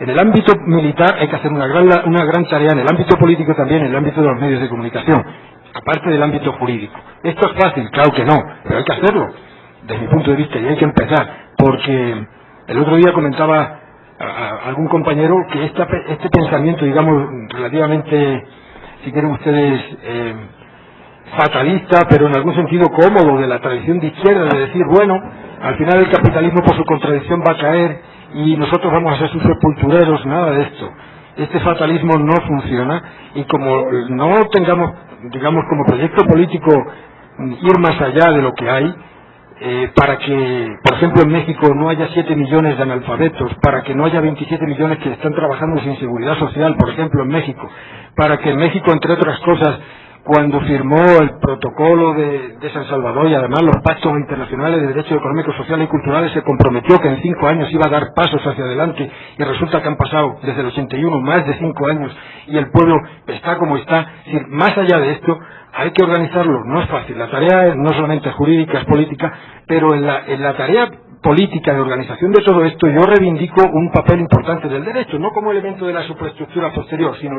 En el ámbito militar hay que hacer una gran tarea, en el ámbito político también, en el ámbito de los medios de comunicación, aparte del ámbito jurídico. ¿Esto es fácil? Claro que no, pero hay que hacerlo, desde mi punto de vista, y hay que empezar, porque el otro día comentaba a algún compañero que este pensamiento, digamos, relativamente, si quieren ustedes, fatalista, pero en algún sentido cómodo, de la tradición de izquierda, de decir, bueno, al final el capitalismo por su contradicción va a caer y nosotros vamos a ser sus sepultureros, nada de esto. Este fatalismo no funciona, y como no tengamos, digamos, como proyecto político ir más allá de lo que hay, para que, por ejemplo, en México no haya 7 millones de analfabetos, para que no haya 27 millones que están trabajando sin seguridad social, por ejemplo, en México, para que en México, entre otras cosas, cuando firmó el protocolo de San Salvador y además los pactos internacionales de derechos económicos, sociales y culturales, se comprometió que en 5 años iba a dar pasos hacia adelante, y resulta que han pasado desde el 81 más de 5 años y el pueblo está como está. Es decir, más allá de esto hay que organizarlo, no es fácil, la tarea no solamente es jurídica, es política, pero en la tarea política de organización de todo esto yo reivindico un papel importante del derecho, no como elemento de la superestructura posterior, sino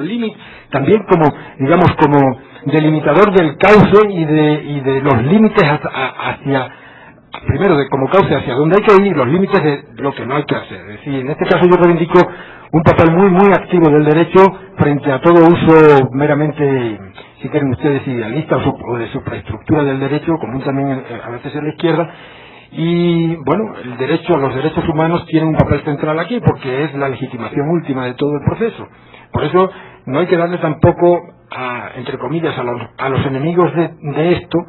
también como, digamos, como delimitador del cauce y de los límites hacia, primero, de como cauce hacia dónde hay que ir, los límites de lo que no hay que hacer. Es decir, en este caso yo reivindico un papel muy, muy activo del derecho frente a todo uso meramente, si quieren ustedes, idealista o de superestructura del derecho, común también a veces en la izquierda. Y bueno, los derechos humanos tienen un papel central aquí, porque es la legitimación última de todo el proceso. Por eso no hay que darle tampoco, entre comillas, a los enemigos de esto,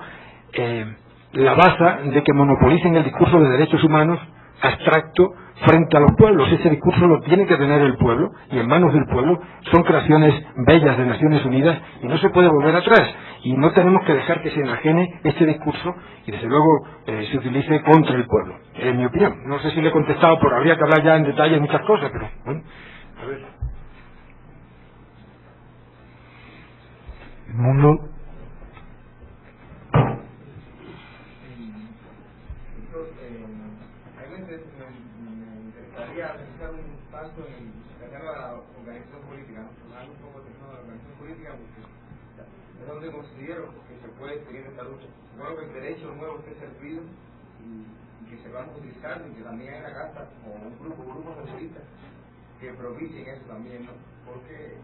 la baza de que monopolicen el discurso de derechos humanos abstracto frente a los pueblos. Ese discurso lo tiene que tener el pueblo, y en manos del pueblo. Son creaciones bellas de Naciones Unidas y no se puede volver atrás, y no tenemos que dejar que se enajene este discurso y desde luego se utilice contra el pueblo, en mi opinión. No sé si le he contestado, pero habría que hablar ya en detalle muchas cosas, pero bueno, a ver. El mundo realizar un paso en la organización política, ¿no? Hablando un poco de la organización política, porque es donde considero que se puede seguir esta lucha. Bueno, que el derecho nuevo esté servido y que se vamos a utilizar, y que también hay una carta o un grupo socialista que propicien eso también, ¿no? Porque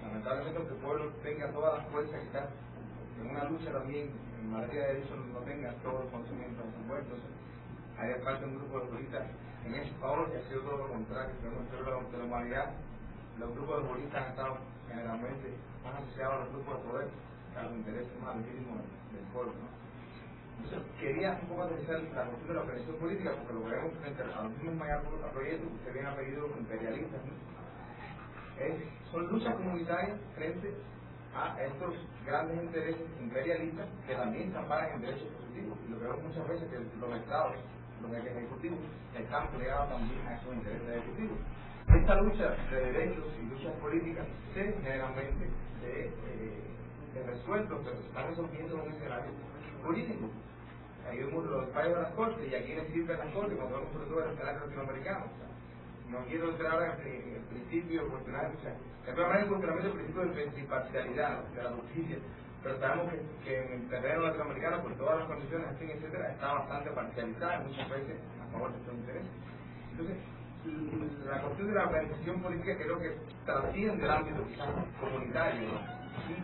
lamentablemente que el pueblo tenga todas las fuerzas que está en una lucha también en materia de derechos, no tenga todos los conocimientos envueltos. Hay aparte un grupo de juristas en ese favor, que ha sido todo lo contrario. De la humanidad, los grupos de juristas han estado generalmente más asociados a los grupos de poder que a los intereses más legítimos del pueblo, ¿no? Entonces, quería un poco analizar la cuestión de la organización política, porque lo que vemos frente a los mismos proyectos que usted bien ha pedido imperialistas, ¿no? Son luchas comunitarias frente a estos grandes intereses imperialistas que también se amparan en derechos positivos. Y lo que vemos muchas veces es que los estados, los ejecutivos, están plegados también a esos intereses ejecutivos. Esta lucha de derechos y luchas políticas generalmente se resuelven, pero se están resolviendo en un escenario político. Ahí vemos los fallos de las cortes, y a quiénes sirven las cortes, cuando vemos sobre todo el escenario latinoamericano. O sea, no quiero entrar ahora en el principio cuestionar, o sea, el problema es el cuestionamiento del principio de imparcialidad, de la justicia, pero sabemos que en el terreno latinoamericano, por todas las condiciones, etcétera, está bastante parcializada, muchas veces a favor de estos intereses. Entonces, la cuestión de la organización política creo que trasciende el ámbito quizás comunitario, ¿no? ¿Y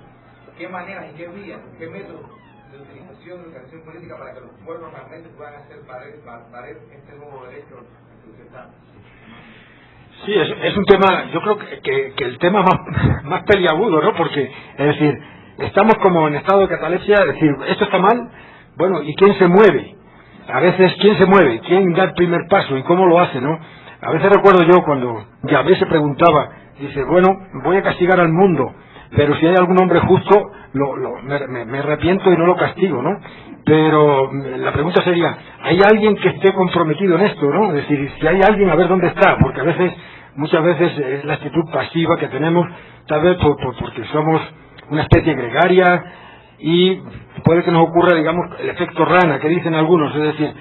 qué maneras y qué vías, qué métodos de utilización de la organización política para que los pueblos realmente puedan hacer valer este nuevo derecho que usted está? Sí, es un tema, yo creo que el tema más peliagudo, ¿no? Porque, es decir, estamos como en estado de catalepsia, es decir, esto está mal, bueno, ¿y quién se mueve? A veces, ¿quién se mueve? ¿Quién da el primer paso? ¿Y cómo lo hace, no? A veces recuerdo yo cuando Yahvé se preguntaba, dice, bueno, voy a castigar al mundo, pero si hay algún hombre justo, me arrepiento y no lo castigo, ¿no? Pero la pregunta sería, ¿hay alguien que esté comprometido en esto, no? Es decir, si hay alguien, a ver dónde está, porque a veces, muchas veces es la actitud pasiva que tenemos, tal vez porque somos una especie gregaria, y puede que nos ocurra, digamos, el efecto rana que dicen algunos, es decir,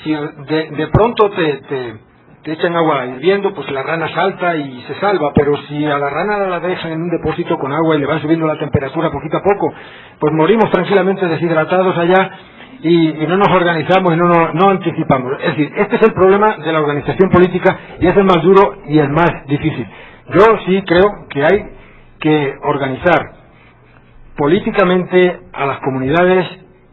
si de pronto te echan agua hirviendo, pues la rana salta y se salva, pero si a la rana la dejan en un depósito con agua y le van subiendo la temperatura poquito a poco, pues morimos tranquilamente deshidratados allá y no nos organizamos y no anticipamos. Es decir, este es el problema de la organización política y es el más duro y el más difícil. Yo sí creo que hay que organizar políticamente a las comunidades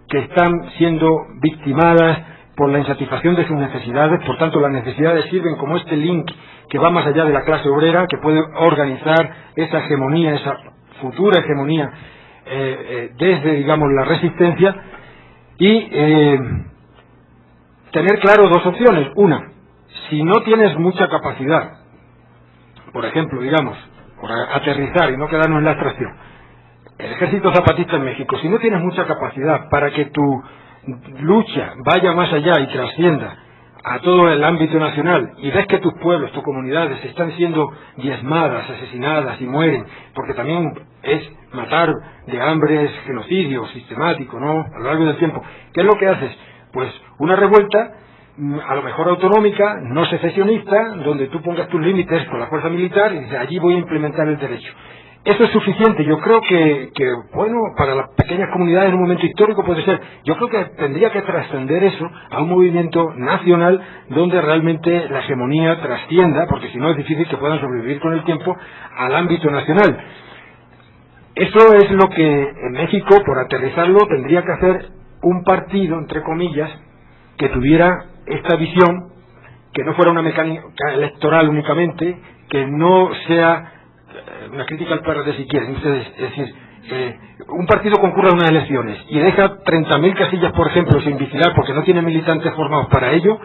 que están siendo victimadas por la insatisfacción de sus necesidades. Por tanto, las necesidades sirven como este link que va más allá de la clase obrera, que puede organizar esa hegemonía, esa futura hegemonía desde, digamos, la resistencia, y tener claro dos opciones. Una, si no tienes mucha capacidad, por ejemplo, digamos, por aterrizar y no quedarnos en la abstracción, el Ejército Zapatista en México, si no tienes mucha capacidad para que tu lucha vaya más allá y trascienda a todo el ámbito nacional, y ves que tus pueblos, tus comunidades están siendo diezmadas, asesinadas y mueren, porque también es matar de hambre, es genocidio sistemático, ¿no?, a lo largo del tiempo. ¿Qué es lo que haces? Pues una revuelta, a lo mejor autonómica, no secesionista, donde tú pongas tus límites con la fuerza militar y dices, allí voy a implementar el derecho. Eso es suficiente. Yo creo que bueno, para las pequeñas comunidades en un momento histórico puede ser. Yo creo que tendría que trascender eso a un movimiento nacional donde realmente la hegemonía trascienda, porque si no es difícil que puedan sobrevivir con el tiempo, al ámbito nacional. Eso es lo que en México, por aterrizarlo, tendría que hacer un partido, entre comillas, que tuviera esta visión, que no fuera una mecánica electoral únicamente, que no sea una crítica al PRD si quieren ustedes, es decir, un partido concurre a unas elecciones y deja 30.000 casillas, por ejemplo, sin vigilar porque no tiene militantes formados para ello,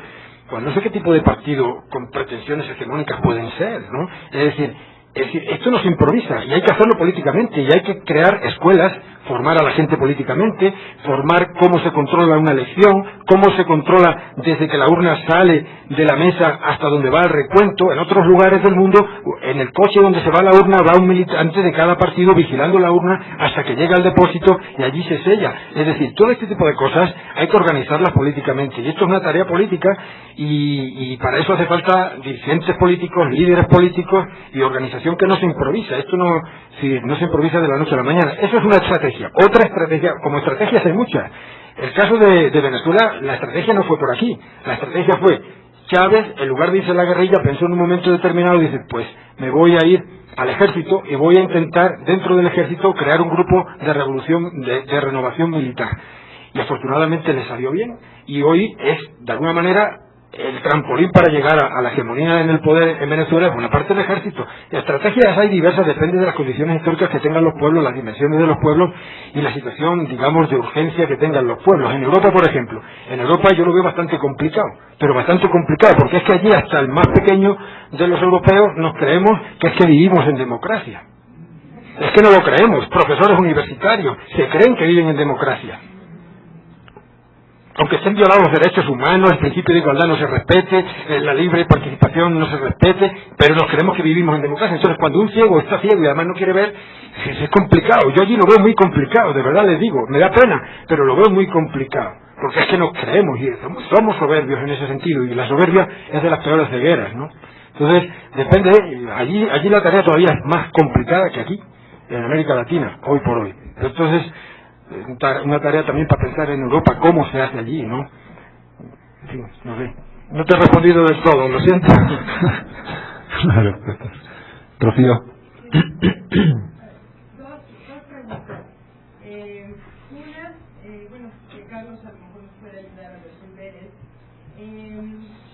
pues no sé qué tipo de partido con pretensiones hegemónicas pueden ser, ¿no? Es decir, esto no se improvisa y hay que hacerlo políticamente y hay que crear escuelas, formar a la gente políticamente, formar cómo se controla una elección, cómo se controla desde que la urna sale de la mesa hasta donde va el recuento. En otros lugares del mundo, en el coche donde se va la urna, va un militante de cada partido vigilando la urna hasta que llega al depósito y allí se sella. Es decir, todo este tipo de cosas hay que organizarlas políticamente y esto es una tarea política y para eso hace falta dirigentes políticos, líderes políticos y organización que no se improvisa. Esto no se improvisa de la noche a la mañana. Eso es una estrategia. Otra estrategia, como estrategias hay muchas. El caso de Venezuela, la estrategia no fue por aquí. La estrategia fue, Chávez, en lugar de irse a la guerrilla, pensó en un momento determinado y dice, pues me voy a ir al ejército y voy a intentar, dentro del ejército, crear un grupo de revolución, de renovación militar. Y afortunadamente le salió bien. Y hoy es, de alguna manera, el trampolín para llegar a la hegemonía en el poder en Venezuela es buena parte del ejército. Y estrategias hay diversas, depende de las condiciones históricas que tengan los pueblos, las dimensiones de los pueblos y la situación, digamos, de urgencia que tengan los pueblos. En Europa, por ejemplo, en Europa yo lo veo bastante complicado, pero bastante complicado, porque es que allí hasta el más pequeño de los europeos nos creemos que es que vivimos en democracia. Es que no lo creemos, profesores universitarios se creen que viven en democracia. Aunque estén violados los derechos humanos, el principio de igualdad no se respete, la libre participación no se respete, pero nos creemos que vivimos en democracia. Entonces, cuando un ciego está ciego y además no quiere ver, es complicado. Yo allí lo veo muy complicado, de verdad les digo, me da pena, pero lo veo muy complicado, porque es que nos creemos y somos soberbios en ese sentido, y la soberbia es de las peores cegueras, ¿no? Entonces, depende, allí la tarea todavía es más complicada que aquí, en América Latina, hoy por hoy. Entonces, una tarea también para pensar en Europa cómo se hace allí, ¿no? En fin, no sé. No te he respondido del todo, lo siento. Claro. Rocío. Dos preguntas. Una, bueno, que Carlos a lo mejor nos puede ayudar a resolver es,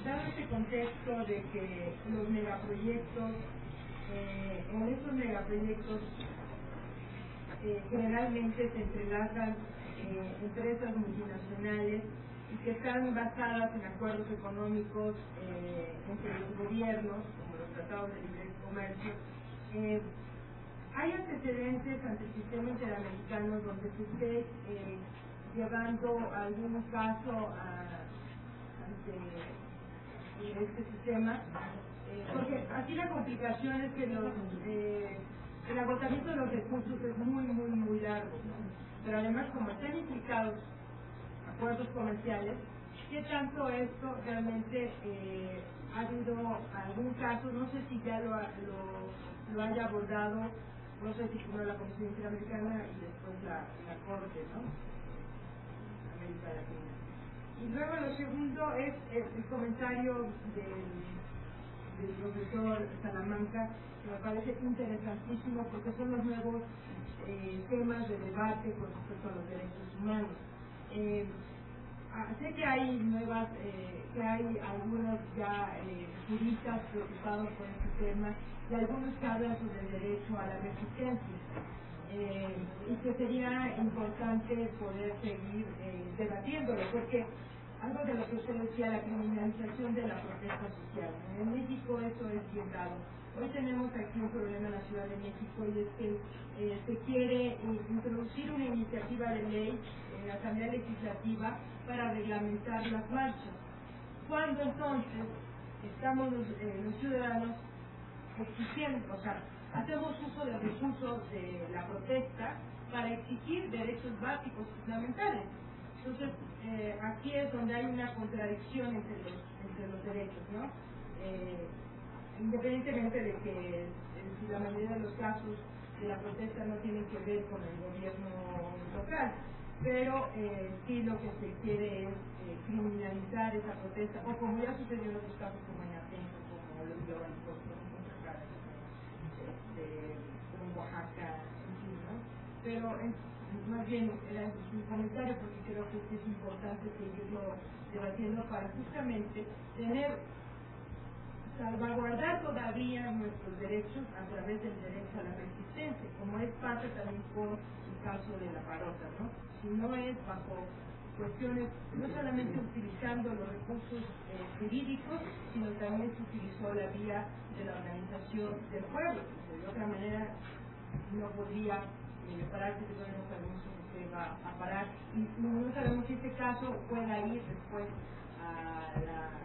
dado este contexto de que los megaproyectos, en estos megaproyectos generalmente se entrelazan empresas multinacionales y que están basadas en acuerdos económicos entre los gobiernos, como los tratados de libre comercio. ¿Hay antecedentes ante el sistema interamericano donde se esté llevando algún caso ante este sistema? Porque aquí la complicación es que el agotamiento de los recursos es muy largo, ¿no? Pero además, como están implicados acuerdos comerciales, ¿qué tanto esto realmente ha habido algún caso, no sé si ya lo haya abordado, no sé si primero la Comisión Interamericana y después la Corte, ¿no? América Latina. Y luego lo segundo es el comentario del profesor Salamanca, que me parece interesantísimo porque son los nuevos temas de debate con respecto a los derechos humanos. Sé que hay que hay algunos ya juristas preocupados por este tema y algunos que hablan sobre el derecho a la resistencia y que sería importante poder seguir debatiéndolo, porque algo de lo que usted decía, la criminalización de la protesta social. En México eso es bien dado. Hoy tenemos aquí un problema en la Ciudad de México y es que se quiere introducir una iniciativa de ley en la Asamblea Legislativa para reglamentar las marchas. Cuando entonces estamos los ciudadanos exigiendo, o sea, hacemos uso de recursos de la protesta para exigir derechos básicos fundamentales. Entonces, aquí es donde hay una contradicción entre los derechos, ¿no? Independientemente de que si la mayoría de los casos de la protesta no tienen que ver con el gobierno local, pero sí lo que se quiere es criminalizar esa protesta, o como ya sucedió en otros casos como en Atenco, como lo vio en Oaxaca, en fin, ¿no? Pero más bien era un comentario porque creo que es importante seguirlo debatiendo para justamente salvaguardar todavía nuestros derechos a través del derecho a la resistencia, como es parte también con el caso de la parota, ¿no? Si no es bajo cuestiones, no solamente utilizando los recursos jurídicos, sino también se utilizó la vía de la organización del pueblo, porque de otra manera no podría pararse, que no sabemos si se va a parar, y no sabemos si este caso pueda ir después a la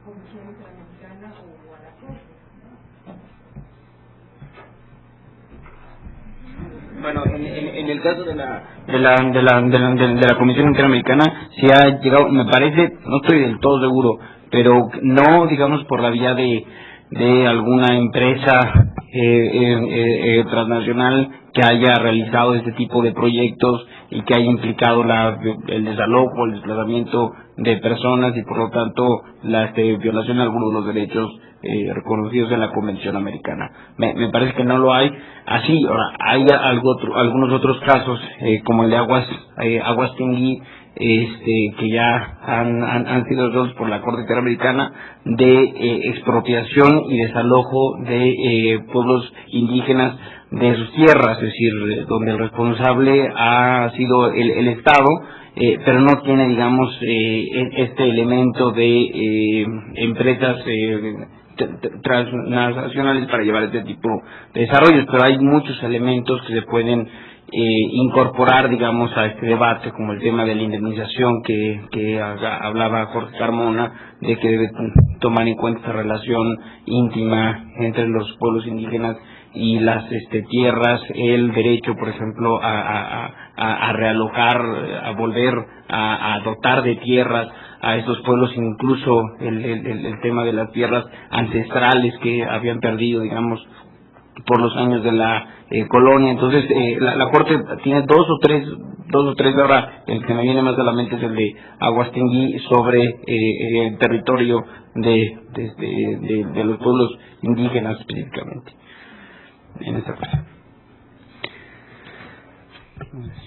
Comisión Interamericana o a la Corte, ¿no? Bueno, en el caso de la Comisión Interamericana se ha llegado, me parece, no estoy del todo seguro, pero no, digamos, por la vía de alguna empresa transnacional que haya realizado este tipo de proyectos y que haya implicado el desalojo, el desplazamiento de personas y por lo tanto la violación de algunos de los derechos reconocidos en la Convención Americana. Me parece que no lo hay. Así, ahora, hay algunos otros casos como el de Aguas Tingui, que ya han sido resueltos por la Corte Interamericana de expropiación y desalojo de pueblos indígenas de sus tierras, es decir, donde el responsable ha sido el Estado, pero no tiene, digamos, este elemento de empresas transnacionales para llevar este tipo de desarrollos, pero hay muchos elementos que se pueden incorporar, digamos, a este debate, como el tema de la indemnización que hablaba Jorge Carmona, de que debe tomar en cuenta esta relación íntima entre los pueblos indígenas y las tierras, el derecho, por ejemplo, a realojar, a volver a dotar de tierras a esos pueblos, incluso el tema de las tierras ancestrales que habían perdido, digamos, por los años de la colonia. Entonces la Corte tiene dos o tres, ahora el que me viene más a la mente es el de Aguas Tingui sobre el territorio de los pueblos indígenas específicamente en esta cosa.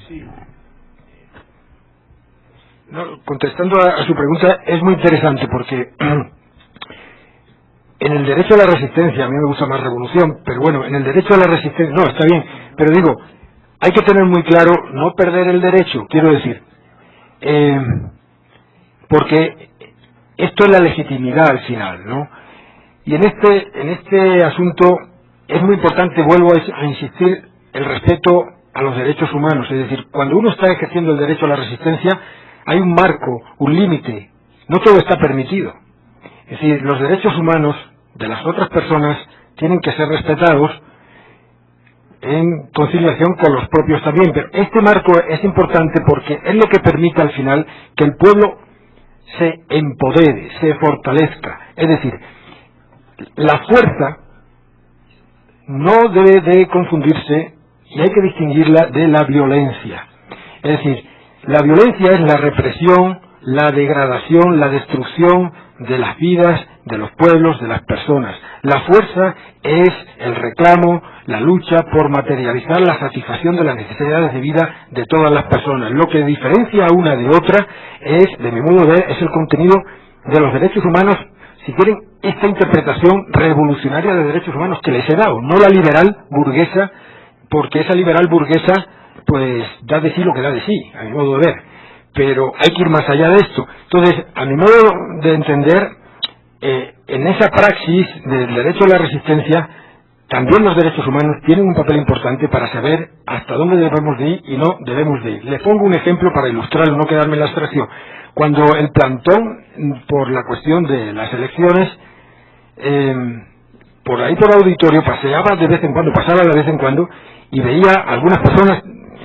Sí. No, contestando a su pregunta, es muy interesante porque en el derecho a la resistencia, a mí me gusta más revolución, pero bueno, en el derecho a la resistencia, no, está bien, pero digo, hay que tener muy claro no perder el derecho, quiero decir, porque esto es la legitimidad al final, ¿no? Y en este asunto es muy importante, vuelvo a insistir, el respeto a los derechos humanos, es decir, cuando uno está ejerciendo el derecho a la resistencia, hay un marco, un límite, no todo está permitido. Es decir, los derechos humanos de las otras personas tienen que ser respetados en conciliación con los propios también, pero este marco es importante porque es lo que permite al final que el pueblo se empodere, se fortalezca. Es decir, la fuerza no debe de confundirse y hay que distinguirla de la violencia. Es decir, la violencia es la represión, la degradación, la destrucción de las vidas, de los pueblos, de las personas. La fuerza es el reclamo, la lucha por materializar la satisfacción de las necesidades de vida de todas las personas. Lo que diferencia a una de otra es, de mi modo de ver, es el contenido de los derechos humanos, si quieren, esta interpretación revolucionaria de derechos humanos que les he dado, no la liberal burguesa, porque esa liberal burguesa pues da de sí lo que da de sí, a mi modo de ver, pero hay que ir más allá de esto. Entonces, a mi modo de entender, en esa praxis del derecho a la resistencia, también los derechos humanos tienen un papel importante para saber hasta dónde debemos de ir y no debemos de ir. Les pongo un ejemplo para ilustrarlo, no quedarme en la abstracción. Cuando el plantón, por la cuestión de las elecciones, por ahí por auditorio pasaba de vez en cuando, y veía algunas personas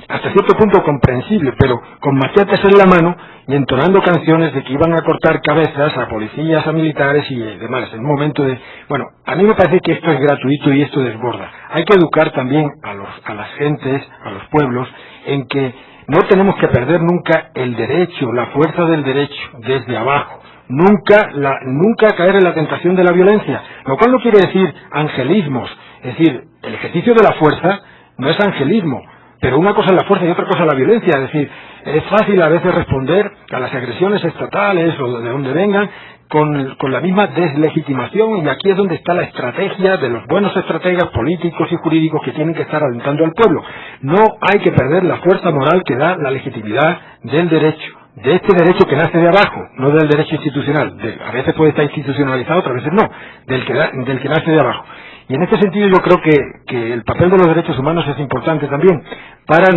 hasta cierto punto comprensible, pero con machetes en la mano y entonando canciones de que iban a cortar cabezas a policías, a militares y demás, en un momento de... Bueno, a mí me parece que esto es gratuito y esto desborda. Hay que educar también a las gentes, a los pueblos, en que no tenemos que perder nunca el derecho, la fuerza del derecho, desde abajo. Nunca caer en la tentación de la violencia, lo cual no quiere decir angelismos. Es decir, el ejercicio de la fuerza no es angelismo, pero una cosa es la fuerza y otra cosa es la violencia. Es decir, es fácil a veces responder a las agresiones estatales o de donde vengan con la misma deslegitimación, y aquí es donde está la estrategia de los buenos estrategas políticos y jurídicos que tienen que estar alentando al pueblo. No hay que perder la fuerza moral que da la legitimidad del derecho, de este derecho que nace de abajo, no del derecho institucional. A veces puede estar institucionalizado, otras veces no, del que nace de abajo. Y en este sentido yo creo que el papel de los derechos humanos es importante también, para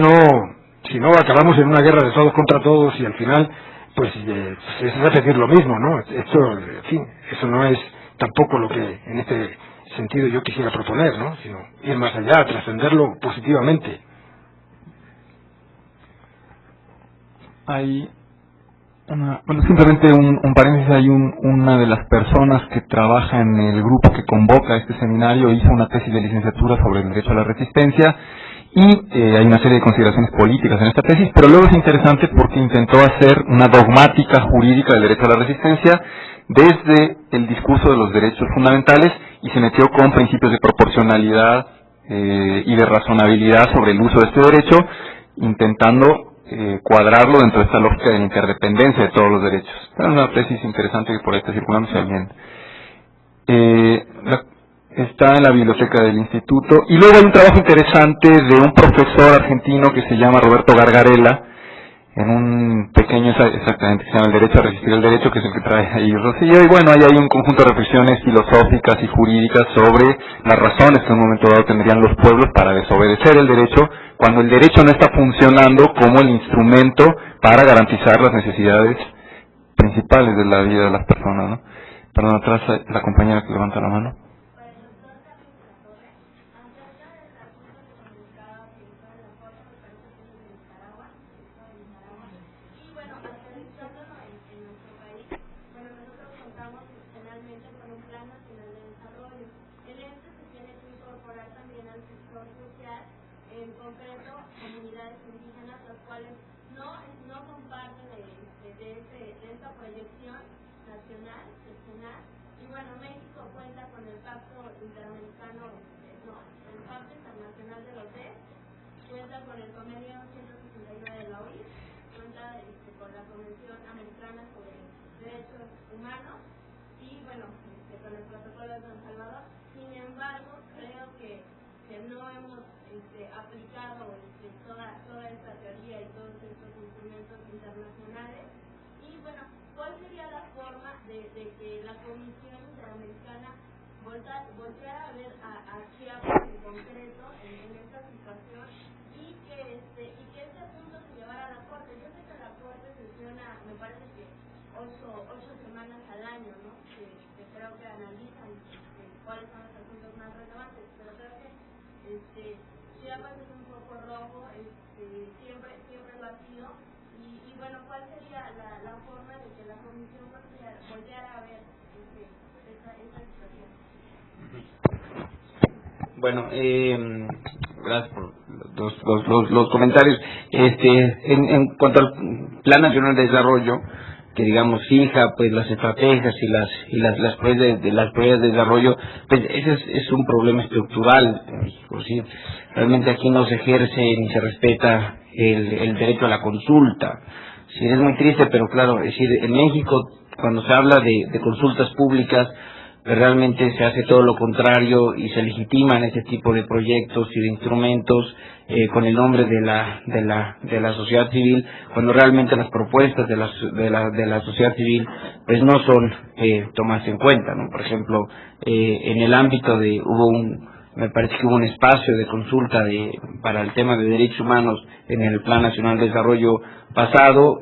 si no acabamos en una guerra de todos contra todos y al final pues es repetir lo mismo, ¿no? Esto, en fin, eso no es tampoco lo que en este sentido yo quisiera proponer, ¿no? Sino ir más allá, trascenderlo positivamente. Simplemente un paréntesis, hay una de las personas que trabaja en el grupo que convoca este seminario hizo una tesis de licenciatura sobre el derecho a la resistencia y hay una serie de consideraciones políticas en esta tesis, pero luego es interesante porque intentó hacer una dogmática jurídica del derecho a la resistencia desde el discurso de los derechos fundamentales y se metió con principios de proporcionalidad y de razonabilidad sobre el uso de este derecho, intentando cuadrarlo dentro de esta lógica de la interdependencia de todos los derechos. Es una tesis interesante que por ahí está circulando, si alguien está en la biblioteca del instituto. Y luego hay un trabajo interesante de un profesor argentino que se llama Roberto Gargarella, en un pequeño, exactamente, que se llama El derecho a resistir el derecho, que es el que trae ahí Rocío. Y bueno, ahí hay un conjunto de reflexiones filosóficas y jurídicas sobre las razones que en un momento dado tendrían los pueblos para desobedecer el derecho, cuando el derecho no está funcionando como el instrumento para garantizar las necesidades principales de la vida de las personas, ¿no? Perdón, atrás la compañera que levanta la mano. Chiapas es un foco rojo, siempre lo ha sido, y bueno, ¿cuál sería la forma de que la comisión volteara a ver esta situación? Bueno, gracias por los comentarios. En cuanto al Plan Nacional de Desarrollo, que digamos fija pues las estrategias y las prioridades de desarrollo, pues ese es un problema estructural en México. ¿Sí? Realmente aquí no se ejerce ni se respeta el derecho a la consulta. Sí, es muy triste, pero claro, es decir, en México cuando se habla de consultas públicas, realmente se hace todo lo contrario y se legitiman este tipo de proyectos y de instrumentos con el nombre de la sociedad civil, cuando realmente las propuestas de la sociedad civil pues no son tomadas en cuenta, ¿no? Por ejemplo, en el ámbito me parece que hubo un espacio de consulta para el tema de derechos humanos en el Plan Nacional de Desarrollo pasado,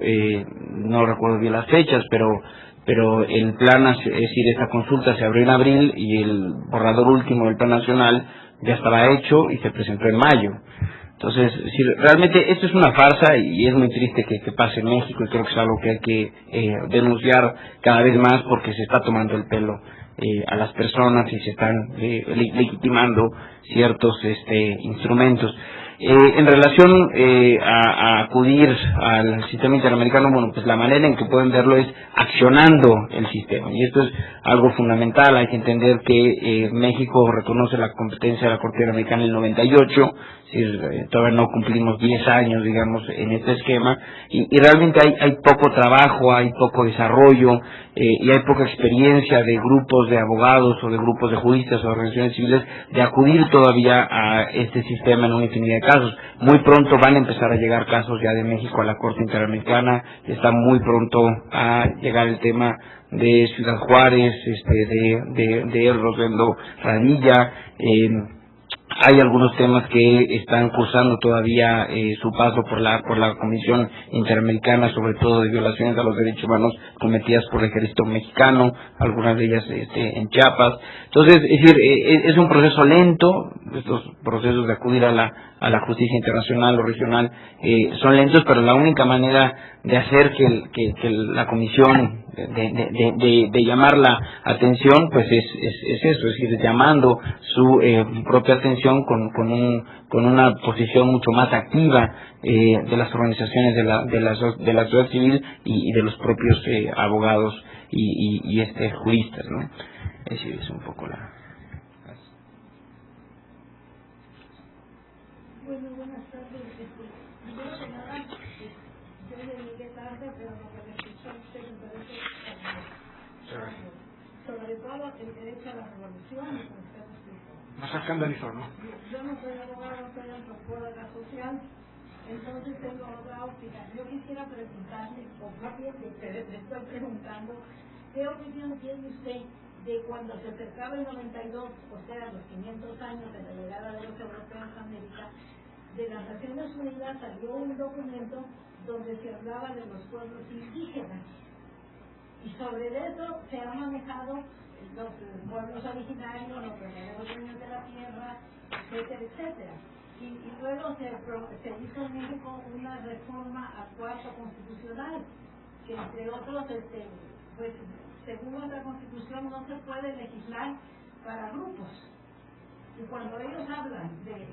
no recuerdo bien las fechas, pero el plan, es decir, esta consulta se abrió en abril y el borrador último del plan nacional ya estaba hecho y se presentó en mayo. Entonces, es decir, realmente esto es una farsa y es muy triste que pase en México y creo que es algo que hay que denunciar cada vez más porque se está tomando el pelo a las personas y se están legitimando ciertos instrumentos. En relación a acudir al sistema interamericano, bueno, pues la manera en que pueden verlo es accionando el sistema, y esto es algo fundamental. Hay que entender que México reconoce la competencia de la Corte Interamericana en el 98, todavía no cumplimos 10 años, digamos, en este esquema, y realmente hay poco trabajo, hay poco desarrollo, y hay poca experiencia de grupos de abogados o de grupos de juristas o de organizaciones civiles de acudir todavía a este sistema en una infinidad de casos. Muy pronto van a empezar a llegar casos ya de México a la Corte Interamericana, está muy pronto a llegar el tema de Ciudad Juárez, de Rosendo Radilla. Hay algunos temas que están cursando todavía su paso por la Comisión Interamericana, sobre todo de violaciones a los derechos humanos cometidas por el ejército mexicano, algunas de ellas en Chiapas. Entonces, es decir, es un proceso lento. Estos procesos de acudir a la justicia internacional o regional son lentos, pero la única manera de hacer que la comisión de llamar la atención pues es eso, es decir, llamando su propia atención con una posición mucho más activa de las organizaciones de la sociedad civil y de los propios abogados y juristas, ¿no? Es decir, es un poco la... Bueno, buenas tardes. Primero que nada, yo llegué tarde, pero lo que me escuché usted me parece sobre todo el derecho a la revolución y con usted explicó. Nos escandalizó, ¿no? Yo no soy abogado, soy antropóloga social, entonces tengo otra óptica. Yo quisiera preguntarle, o más bien le estoy preguntando, ¿qué opinión tiene usted de cuando se acercaba el 92, o sea, los 500 años de la llegada de los europeos a América? De las Naciones Unidas salió un documento donde se hablaba de los pueblos indígenas, y sobre eso se han manejado los pueblos originarios, los verdaderos dueños de la tierra, etcétera, etcétera. Y luego se hizo en México una reforma al cuarto constitucional, que entre otros, pues según nuestra constitución no se puede legislar para grupos. Y cuando ellos hablan de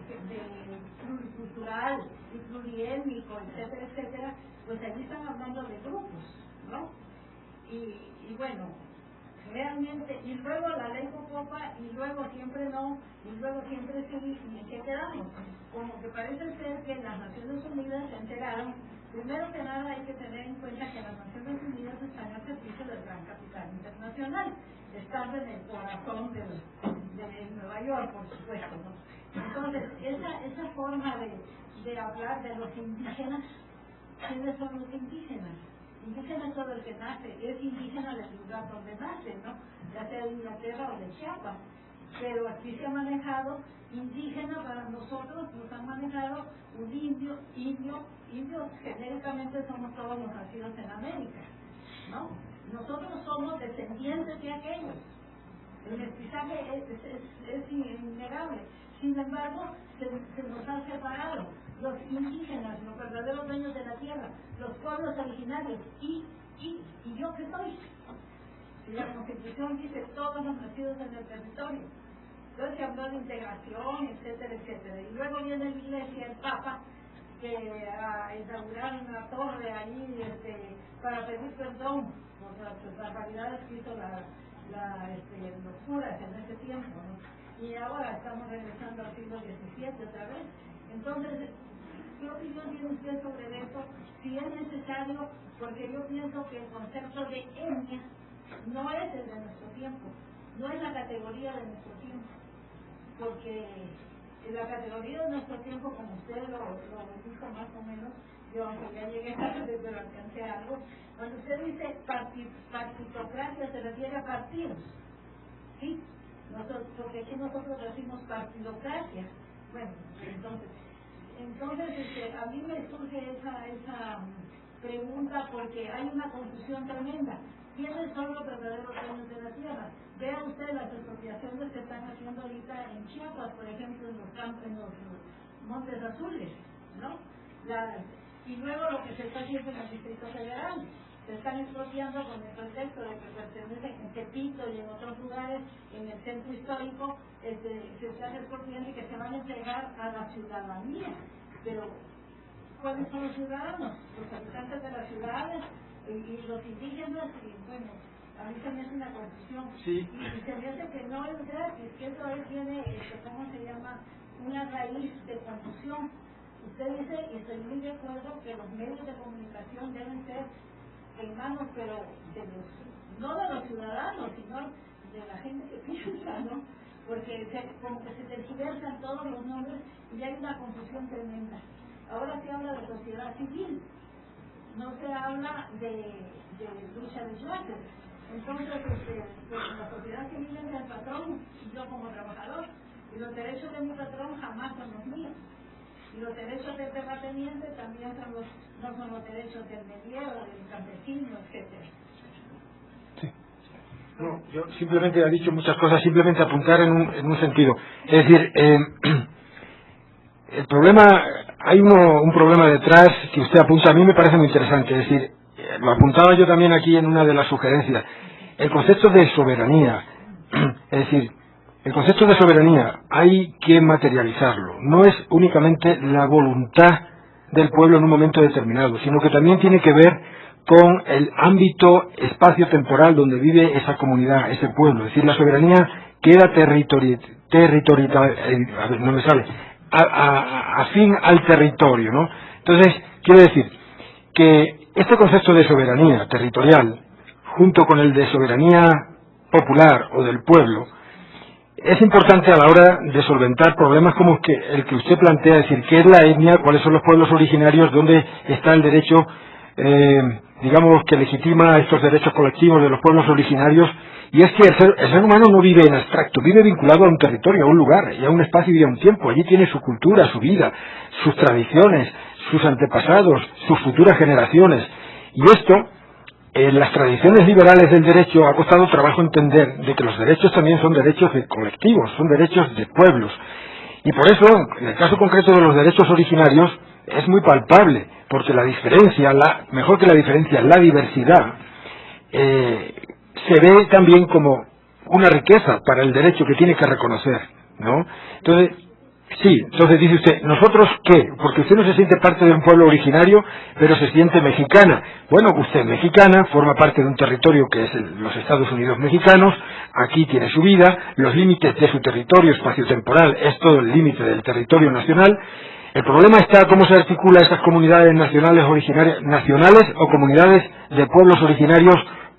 pluricultural y pluriétnico, etcétera, etcétera, pues allí están hablando de grupos, ¿no? Y bueno, realmente, y luego la ley Popopa, y luego siempre no, y luego siempre sí, y en qué quedamos. Como que parece ser que las Naciones Unidas se enteraron. Primero que nada hay que tener en cuenta que las Naciones Unidas están al servicio del gran capital internacional, están en el corazón de Nueva York, por supuesto, ¿no? Entonces, esa forma de hablar de los indígenas, ¿quiénes son los indígenas? Indígena es todo el que nace, es indígena del lugar donde nace, ¿no? Ya sea de Inglaterra o de Chiapas. Pero aquí se ha manejado indígena, para nosotros nos han manejado un indio genéricamente somos todos los nacidos en América, ¿no? Nosotros somos descendientes de aquellos. El mestizaje es innegable. Sin embargo, se nos ha separado los indígenas, los verdaderos dueños de la tierra, los pueblos originarios, y yo que soy. Y la Constitución dice todos los nacidos en el territorio. Entonces se habló de integración, etcétera, etcétera. Y luego viene la Iglesia, el Papa, que inauguraron una torre ahí para pedir perdón por las barbaridades que hizo los curas en ese tiempo, ¿no? Y ahora estamos regresando al siglo XVII otra vez. Entonces, ¿qué opinión tiene usted sobre eso? Si es necesario, porque yo pienso que el concepto de etnia no es el de nuestro tiempo, no es la categoría de nuestro tiempo, porque la categoría de nuestro tiempo, como usted lo dijo más o menos, yo aunque ya llegué tarde, pero alcancé algo, cuando usted dice partitocracia se refiere a partidos, ¿sí? Porque aquí nosotros decimos partidocracia. Bueno, entonces a mí me surge esa pregunta porque hay una confusión tremenda. ¿Quiénes son los verdaderos dueños de la tierra? Vea usted las expropiaciones que están haciendo ahorita en Chiapas, por ejemplo, en los campos, en los Montes Azules, ¿no? Y luego lo que se está haciendo en el Distrito Federal. Se están expropiando con el pretexto de que pertenecen en Tepito y en otros lugares, en el centro histórico, se están expropiando y que se van a entregar a la ciudadanía. Pero, ¿cuáles son los ciudadanos? Los habitantes de las ciudades y los indígenas, y bueno, a mí se me hace una confusión. Sí. Y se me hace que no es gratis, que eso tiene, ¿cómo se llama? Una raíz de confusión. Usted dice, y estoy muy de acuerdo, que los medios de comunicación deben ser en manos, pero no de los ciudadanos, sino de la gente que piensa, ¿no? Porque como que se tergiversan todos los nombres y hay una confusión tremenda. Ahora se habla de sociedad civil, no se habla de lucha de clases. Entonces, la sociedad civil es el patrón y yo como trabajador, y los derechos de mi patrón jamás son los míos. Y los derechos del terrateniente también no son los derechos del mediero, del campesino, etcétera. Sí. No, yo simplemente he dicho muchas cosas, simplemente apuntar en un sentido. Es decir, el problema, hay un problema detrás que usted apunta, a mí me parece muy interesante. Es decir, lo apuntaba yo también aquí en una de las sugerencias. El concepto de soberanía, es decir, el concepto de soberanía hay que materializarlo. No es únicamente la voluntad del pueblo en un momento determinado, sino que también tiene que ver con el ámbito espacio-temporal donde vive esa comunidad, ese pueblo. Es decir, la soberanía queda afín al territorio, ¿no? Entonces, quiero decir que este concepto de soberanía territorial, junto con el de soberanía popular o del pueblo, es importante a la hora de solventar problemas como el que usted plantea, es decir, ¿qué es la etnia? ¿Cuáles son los pueblos originarios? ¿Dónde está el derecho, digamos, que legitima estos derechos colectivos de los pueblos originarios? Y es que el ser humano no vive en abstracto, vive vinculado a un territorio, a un lugar, y a un espacio y a un tiempo. Allí tiene su cultura, su vida, sus tradiciones, sus antepasados, sus futuras generaciones. Y esto, en las tradiciones liberales del derecho, ha costado trabajo entender de que los derechos también son derechos de colectivos, son derechos de pueblos. Y por eso, en el caso concreto de los derechos originarios, es muy palpable, porque la diferencia, mejor que la diferencia, la diversidad, se ve también como una riqueza para el derecho que tiene que reconocer, ¿no? Entonces dice usted, ¿nosotros qué? Porque usted no se siente parte de un pueblo originario, pero se siente mexicana. Bueno, usted es mexicana, forma parte de un territorio que es los Estados Unidos mexicanos, aquí tiene su vida, los límites de su territorio espacio-temporal es todo el límite del territorio nacional. El problema está cómo se articula esas comunidades nacionales o comunidades de pueblos originarios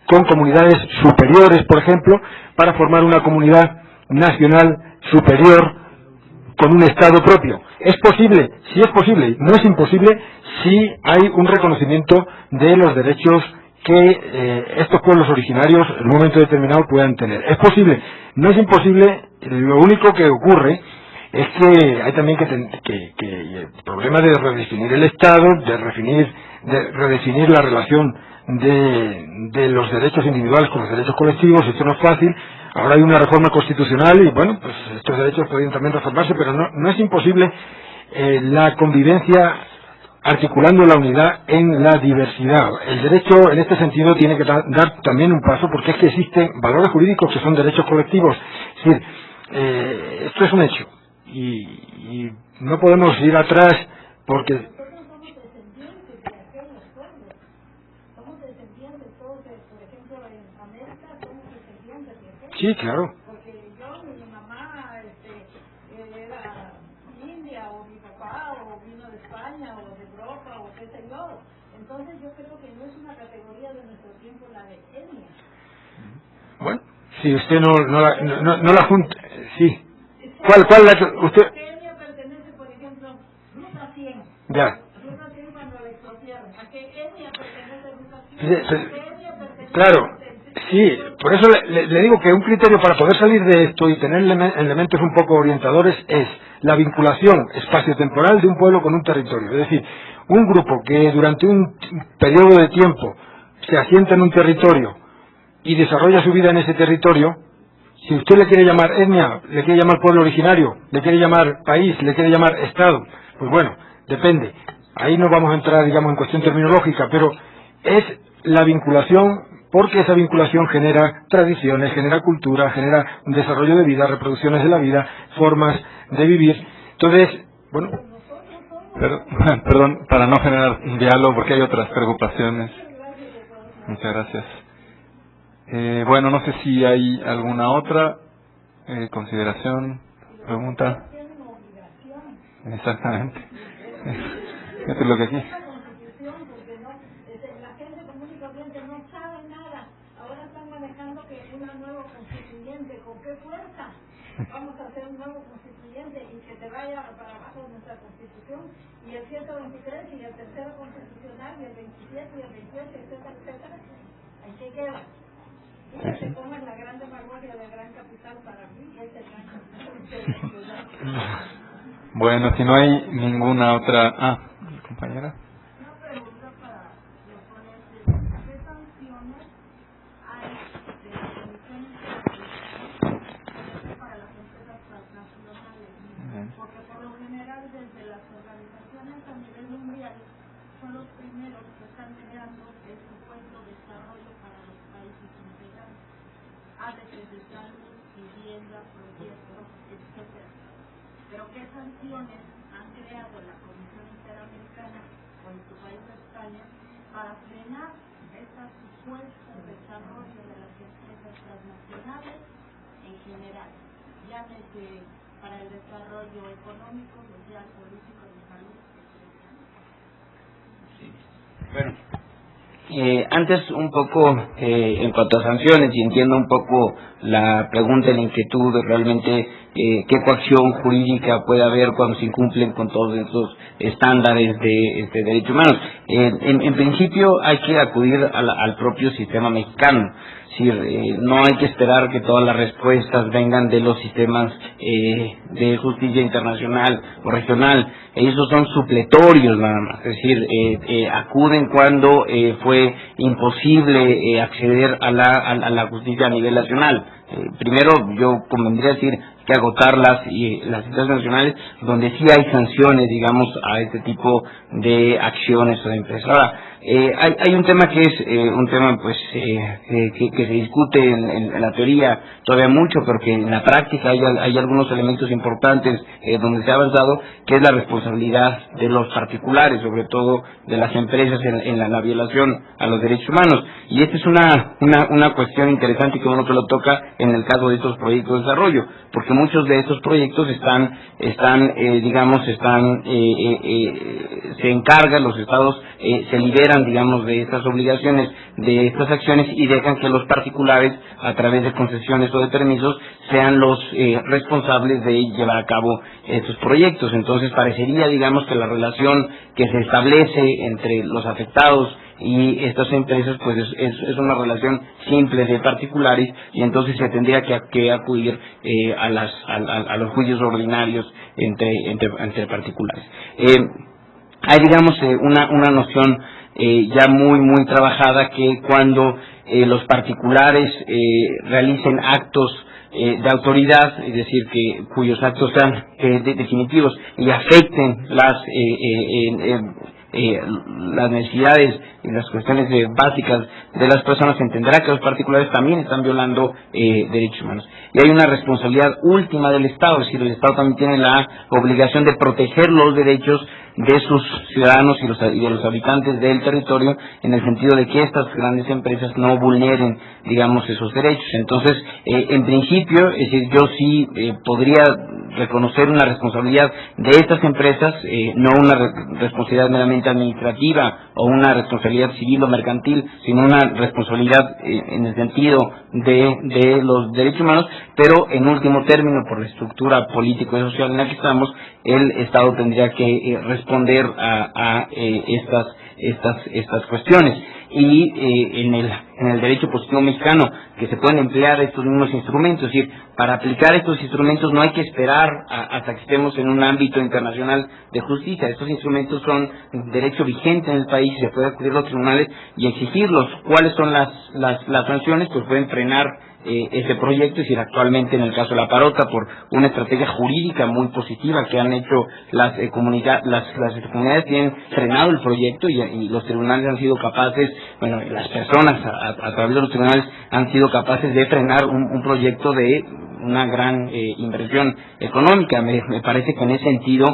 con comunidades superiores, por ejemplo, para formar una comunidad nacional superior con un Estado propio. ¿Es posible? Sí es posible. No es imposible si hay un reconocimiento de los derechos que estos pueblos originarios en un momento determinado puedan tener. ¿Es posible? No es imposible. Lo único que ocurre es que hay también que el problema de redefinir el Estado, de redefinir la relación de los derechos individuales con los derechos colectivos. Esto no es fácil. Ahora hay una reforma constitucional y, bueno, pues estos derechos podrían también reformarse, pero no es imposible la convivencia articulando la unidad en la diversidad. El derecho, en este sentido, tiene que dar también un paso, porque es que existen valores jurídicos que son derechos colectivos. Es decir, esto es un hecho y no podemos ir atrás porque... Nosotros somos descendientes de aquellos pueblos. Somos descendientes todos, por ejemplo, en América somos descendientes de aquellos. Sí, claro. Porque yo, mi mamá, era india, o mi papá, o vino de España, o de Europa, o qué sé yo. Entonces yo creo que no es una categoría de nuestro tiempo la de etnia. Bueno, si usted no la junta... Sí. ¿Cuál usted...? ¿Qué etnia pertenece, por ejemplo, Ruta 100? Ya. Ruta 100 cuando la explotaron. ¿A qué etnia pertenece Ruta 100? Sí, ¿A qué etnia pertenece? Claro, sí, por eso le digo que un criterio para poder salir de esto y tener elementos un poco orientadores es la vinculación espaciotemporal de un pueblo con un territorio. Es decir, un grupo que durante un periodo de tiempo se asienta en un territorio y desarrolla su vida en ese territorio, si usted le quiere llamar etnia, le quiere llamar pueblo originario, le quiere llamar país, le quiere llamar estado, pues bueno, depende. Ahí no vamos a entrar, digamos, en cuestión terminológica, pero es la vinculación, porque esa vinculación genera tradiciones, genera cultura, genera un desarrollo de vida, reproducciones de la vida, formas de vivir. Entonces, bueno... Perdón, para no generar un diálogo, porque hay otras preocupaciones. Muchas gracias. Bueno, no sé si hay alguna otra consideración, pregunta. Exactamente. Esto es lo que aquí. La gente común y corriente no sabe nada. Ahora están manejando que una nueva constituyente, ¿con qué fuerza vamos a hacer un nuevo constituyente y que te vaya para abajo de nuestra constitución? Y el 123 y el tercero constitucional y el 27 y el 28, etcétera, etcétera. Ahí se queda. Y que se ponga la gran demagogia del gran capital para mí, ese gran capital. Bueno, si no hay ninguna otra... compañera. Una pregunta para los ponentes. ¿Qué sanciones hay de la Comisión Interamericana para las empresas transnacionales? Porque por lo general desde las organizaciones a nivel mundial son los primeros que están creando el supuesto desarrollo para los países integrantes. ADCs de salud, vivienda, proyectos, etcétera. Pero ¿qué sanciones han creado la Comisión Interamericana con su país de España para frenar este supuesto desarrollo de las empresas transnacionales en general? Llámese para el desarrollo económico, social, político, de salud, etc. Bueno, antes un poco en cuanto a sanciones, y entiendo un poco la pregunta, la inquietud de realmente qué coacción jurídica puede haber cuando se incumplen con todos estos estándares de derechos humanos. En principio hay que acudir al propio sistema mexicano. Es decir, no hay que esperar que todas las respuestas vengan de los sistemas de justicia internacional o regional. Esos son supletorios nada más. Es decir, acuden cuando fue imposible acceder a la justicia a nivel nacional. Primero, yo convendría decir que agotar las instancias nacionales donde sí hay sanciones, digamos, a este tipo de acciones o de empresas. Ahora, hay un tema que es un tema pues que se discute en la teoría todavía mucho, pero que en la práctica hay algunos elementos importantes donde se ha avanzado, que es la responsabilidad de los particulares, sobre todo de las empresas en la violación a los derechos humanos. Y esta es una cuestión interesante que uno que lo toca en el caso de estos proyectos de desarrollo, porque muchos de estos proyectos se encargan, los estados se liberan, digamos, de estas obligaciones, de estas acciones, y dejan que los particulares, a través de concesiones o de permisos, sean los responsables de llevar a cabo estos proyectos. Entonces parecería, digamos, que la relación que se establece entre los afectados y estas empresas pues es una relación simple de particulares, y entonces se tendría que acudir a los juicios ordinarios entre particulares. Hay, digamos, una noción ya muy trabajada, que cuando los particulares realicen actos de autoridad, es decir, cuyos actos sean definitivos y afecten las necesidades y las cuestiones básicas de las personas, entenderá que los particulares también están violando derechos humanos. Y hay una responsabilidad última del Estado, es decir, el Estado también tiene la obligación de proteger los derechos de sus ciudadanos y de los habitantes del territorio, en el sentido de que estas grandes empresas no vulneren, digamos, esos derechos. Entonces, en principio, es decir, yo sí podría reconocer una responsabilidad de estas empresas, no una responsabilidad meramente administrativa o una responsabilidad civil o mercantil, sino una responsabilidad en el sentido de los derechos humanos, pero en último término, por la estructura político y social en la que estamos, el Estado tendría que responder a estas cuestiones. Y en el derecho positivo mexicano, que se pueden emplear estos mismos instrumentos, es decir, para aplicar estos instrumentos no hay que esperar hasta que estemos en un ámbito internacional de justicia. Estos instrumentos son derecho vigente en el país y se puede acudir a los tribunales y exigirlos. ¿Cuáles son las sanciones? Pues pueden frenar ese proyecto, es decir, actualmente en el caso de La Parota, por una estrategia jurídica muy positiva que han hecho las comunidades tienen frenado el proyecto y los tribunales han sido capaces, bueno, las personas a través de los tribunales han sido capaces de frenar un proyecto de una gran inversión económica. Me parece que en ese sentido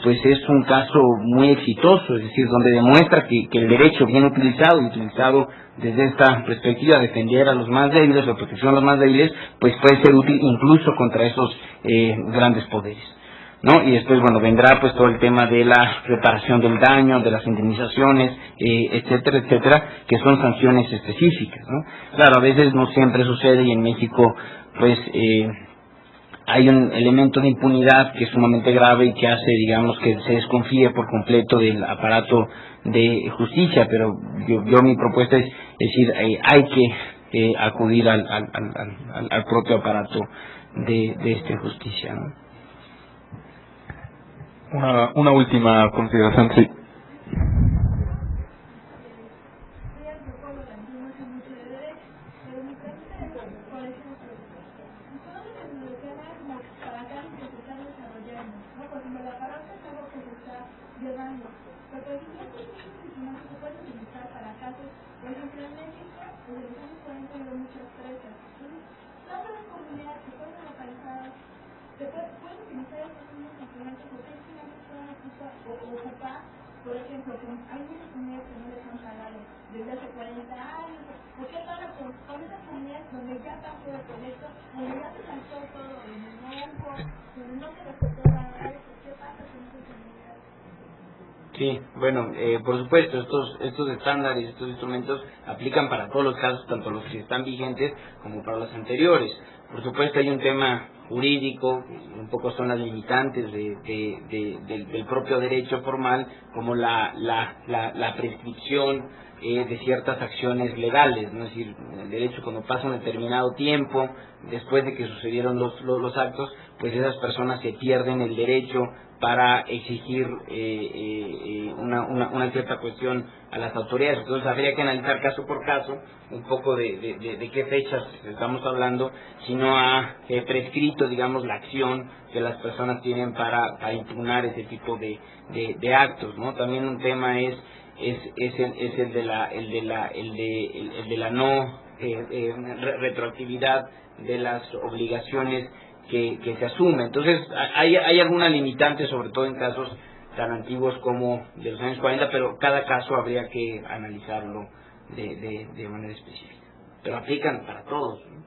pues es un caso muy exitoso, es decir, donde demuestra que el derecho bien utilizado y utilizado desde esta perspectiva, defender a los más débiles, la protección a los más débiles, pues puede ser útil incluso contra esos grandes poderes, ¿no? Y después, bueno, vendrá pues todo el tema de la reparación del daño, de las indemnizaciones, etcétera, etcétera, que son sanciones específicas, ¿no? Claro, a veces no siempre sucede, y en México pues hay un elemento de impunidad que es sumamente grave y que hace, digamos, que se desconfíe por completo del aparato de justicia, pero yo mi propuesta es decir, hay que acudir al propio aparato de justicia, ¿no? Una última consideración, sí. Por ejemplo, hay muchas comunidades que no les han pagado desde hace 40 años. ¿Por qué ahora con esas comunidades donde ya pasó el proyecto, donde ya se lanzó todo en el banco, donde no se respetó la ley? ¿Qué pasa con esas comunidades? Sí, bueno, por supuesto, estos estándares, estos instrumentos aplican para todos los casos, tanto los que están vigentes como para los anteriores. Por supuesto, hay un tema jurídico, un poco son las limitantes del propio derecho formal, como la prescripción de ciertas acciones legales, ¿no? Es decir, el derecho, cuando pasa un determinado tiempo después de que sucedieron los actos, pues esas personas se pierden el derecho para exigir una cierta cuestión a las autoridades. Entonces habría que analizar caso por caso un poco de qué fechas estamos hablando, si no ha prescrito, digamos, la acción que las personas tienen para impugnar ese tipo de actos, ¿no? También un tema es el de la no retroactividad de las obligaciones que se asume. Entonces hay alguna limitante, sobre todo en casos tan antiguos como de los años 40, pero cada caso habría que analizarlo de manera específica, pero aplican para todos, ¿no?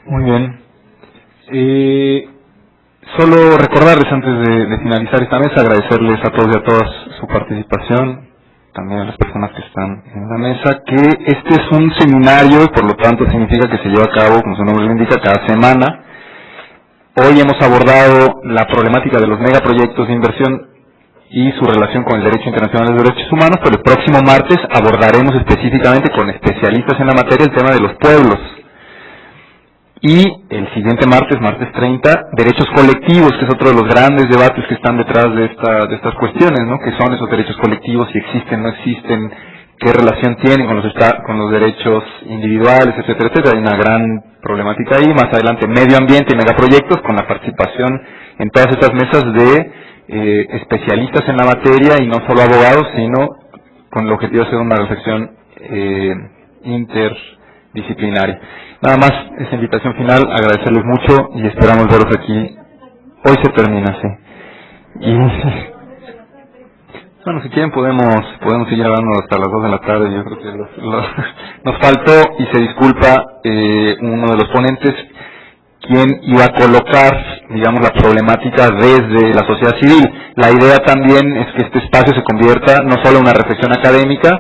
Muy bien. Solo recordarles antes de finalizar esta mesa, agradecerles a todos y a todas su participación, también a las personas que están en la mesa, que este es un seminario y por lo tanto significa que se lleva a cabo, como su nombre lo indica, cada semana. Hoy hemos abordado la problemática de los megaproyectos de inversión y su relación con el derecho internacional de derechos humanos, pero el próximo martes abordaremos específicamente con especialistas en la materia el tema de los pueblos. Y el siguiente martes 30, derechos colectivos, que es otro de los grandes debates que están detrás de estas cuestiones, ¿no? ¿Qué son esos derechos colectivos? Si existen, no existen, qué relación tienen con los derechos individuales, etcétera, etcétera. Hay una gran problemática ahí. Más adelante, medio ambiente y megaproyectos, con la participación en todas estas mesas de especialistas en la materia y no solo abogados, sino con el objetivo de hacer una reflexión interdisciplinaria. Nada más, esa invitación final, agradecerles mucho y esperamos verlos aquí. Hoy se termina, sí. Y bueno, si quieren podemos seguir hablando hasta las 2 de la tarde. Yo creo que nos faltó, y se disculpa uno de los ponentes, quien iba a colocar, digamos, la problemática desde la sociedad civil. La idea también es que este espacio se convierta no solo en una reflexión académica,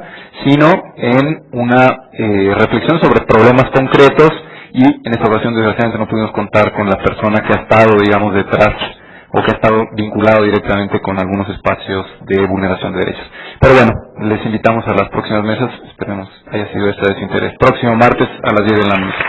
sino en una reflexión sobre problemas concretos, y en esta ocasión desgraciadamente no pudimos contar con la persona que ha estado, digamos, detrás o que ha estado vinculado directamente con algunos espacios de vulneración de derechos. Pero bueno, les invitamos a las próximas mesas, esperemos haya sido de su interés. Próximo martes a las 10 de la noche.